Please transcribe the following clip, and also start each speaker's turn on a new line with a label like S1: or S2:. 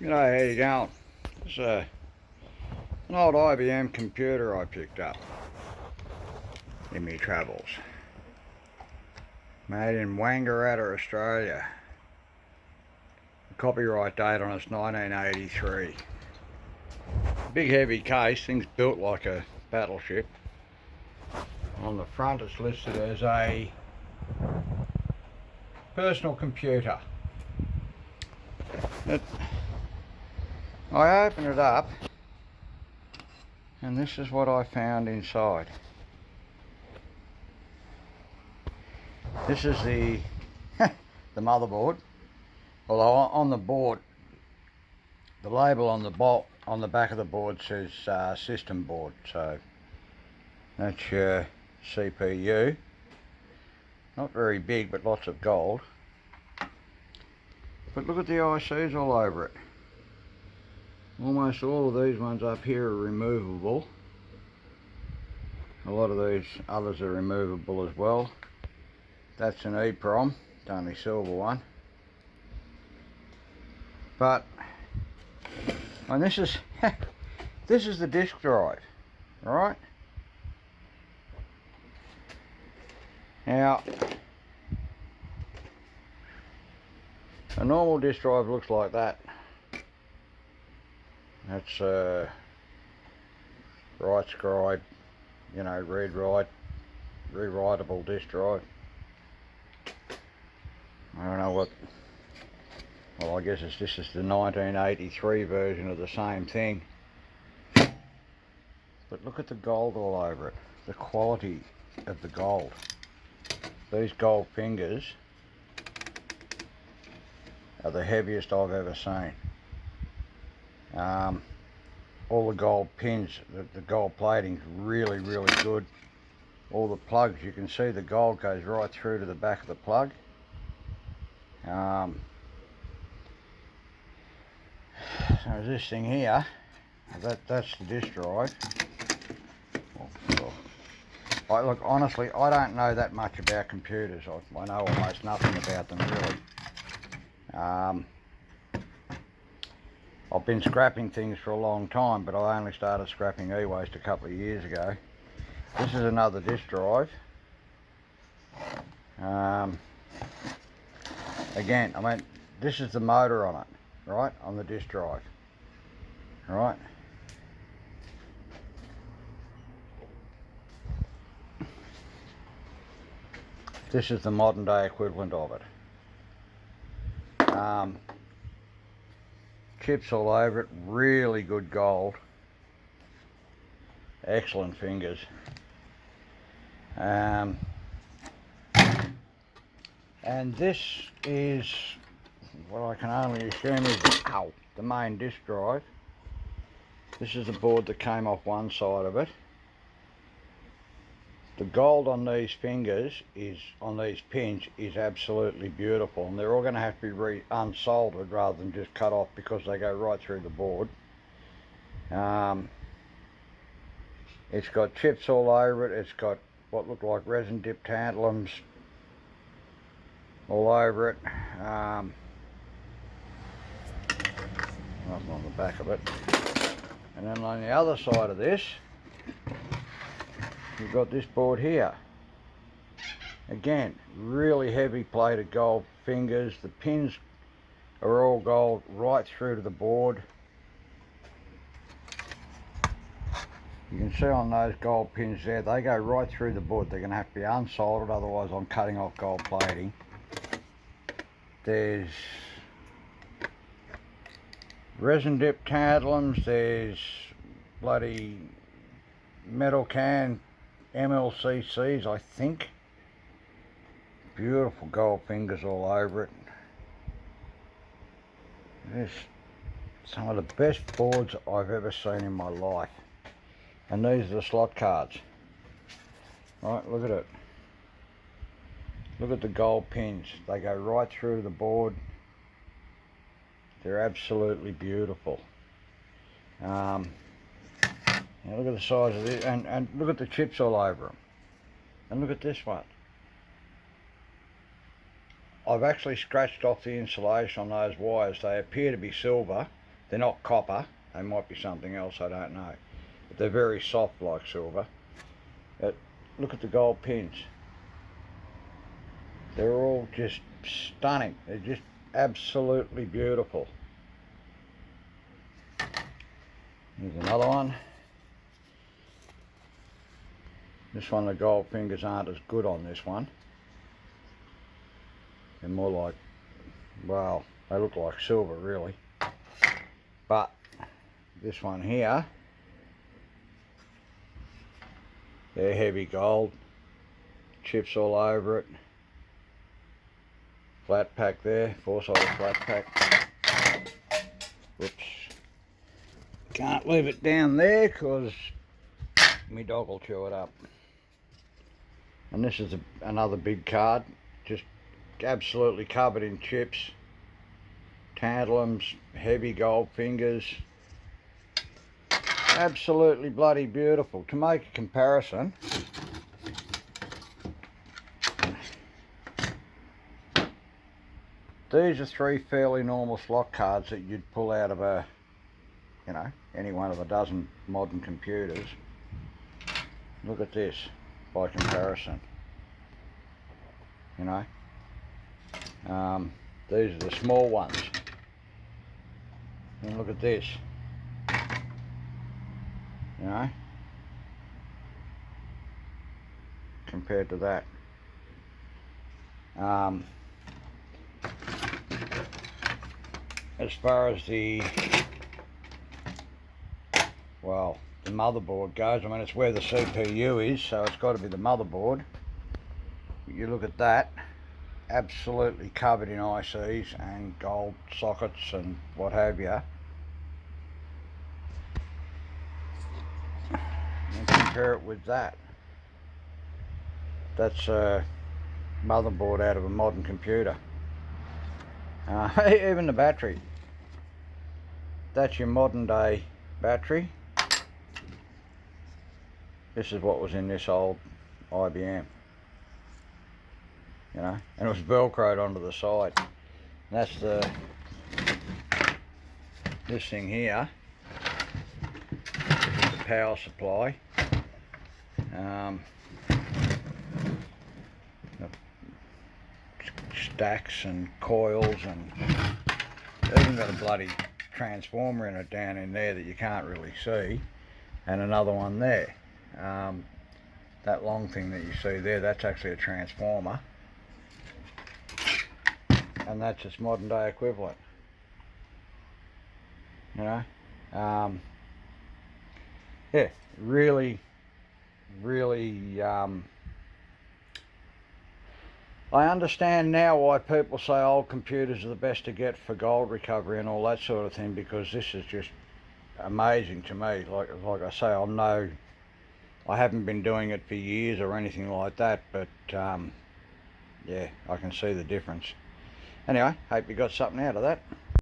S1: G'day, how you going? It's an old IBM computer I picked up in my travels. Made in Wangaratta, Australia. The copyright date on it's 1983. Big heavy case, thing's built like a battleship. On the front it's listed as a personal computer. I opened it up and this is what I found inside. This is the the motherboard. Although on the board, the label on the back of the board says system board, so that's your CPU. Not very big, but lots of gold. But look at the ICs all over it. Almost all of these ones up here are removable. A lot of these others are removable as well. That's an EEPROM, the only silver one. But, and this is this is the disk drive, right? Now, a normal disk drive looks like that. That's write scribe, you know, read write, rewritable disk drive. I don't know what. Well, I guess this is the 1983 version of the same thing. But look at the gold all over it. The quality of the gold. These gold fingers are the heaviest I've ever seen. All the gold pins, the gold plating's really, really good. All the plugs, you can see the gold goes right through to the back of the plug. So this thing here, that's the disk drive. Look, honestly, I don't know that much about computers. I know almost nothing about them really. I've been scrapping things for a long time, but I only started scrapping e-waste a couple of years ago. This is another disk drive. Again, I mean, this is the motor on it, right, on the disk drive, right? This is the modern day equivalent of it. Chips all over it, really good gold. Excellent fingers. And this is what I can only assume is the main disk drive. This is the board that came off one side of it. The gold on these fingers on these pins is absolutely beautiful, and they're all going to have to be unsoldered rather than just cut off because they go right through the board. It's got chips all over it. It's got what look like resin dipped tantalums all over it. Nothing on the back of it. And then on the other side of this, you've got this board here. Again, really heavy plated gold fingers. The pins are all gold right through to the board. You can see on those gold pins there, they go right through the board. They're going to have to be unsoldered, otherwise I'm cutting off gold plating. There's resin dipped tantalums, there's bloody metal can MLCCs, I think. Beautiful gold fingers all over it. There's some of the best boards I've ever seen in my life. And these are the slot cards. Right, look at it. Look at the gold pins. They go right through the board. They're absolutely beautiful. Now look at the size of this, and look at the chips all over them. And look at this one. I've actually scratched off the insulation on those wires. They appear to be silver, They're not copper, they might be something else, I don't know. But they're very soft like silver. But look at the gold pins. They're all just stunning. They're just absolutely beautiful. Here's another one. This one, the gold fingers aren't as good on this one. They're more like, well, they look like silver really. But this one here, they're heavy gold. Chips all over it. Flat pack there, 4-sided flat pack. Whoops. Can't leave it down there because my dog will chew it up. And this is another big card, just absolutely covered in chips. Tantalums, heavy gold fingers. Absolutely bloody beautiful. To make a comparison, these are 3 fairly normal slot cards that you'd pull out of a, you know, any one of a dozen modern computers. Look at this by comparison. You know, these are the small ones. And look at this. You know, compared to that. As far as the, well, the motherboard goes, I mean, it's where the CPU is, so it's got to be the motherboard. You look at that, absolutely covered in ICs and gold sockets and what have you. And compare it with that. That's a motherboard out of a modern computer. Even the battery. That's your modern day battery. This is what was in this old IBM. You know, and it was velcroed onto the side. And that's this thing here. This is the power supply. Stacks and coils, and even got a bloody transformer in it down in there that you can't really see, and another one there. That long thing that you see there, that's actually a transformer, and that's its modern day equivalent. You know, yeah, really I understand now why people say old computers are the best to get for gold recovery and all that sort of thing, because this is just amazing to me. Like I say, I haven't been doing it for years or anything like that, but yeah, I can see the difference. Anyway, hope you got something out of that.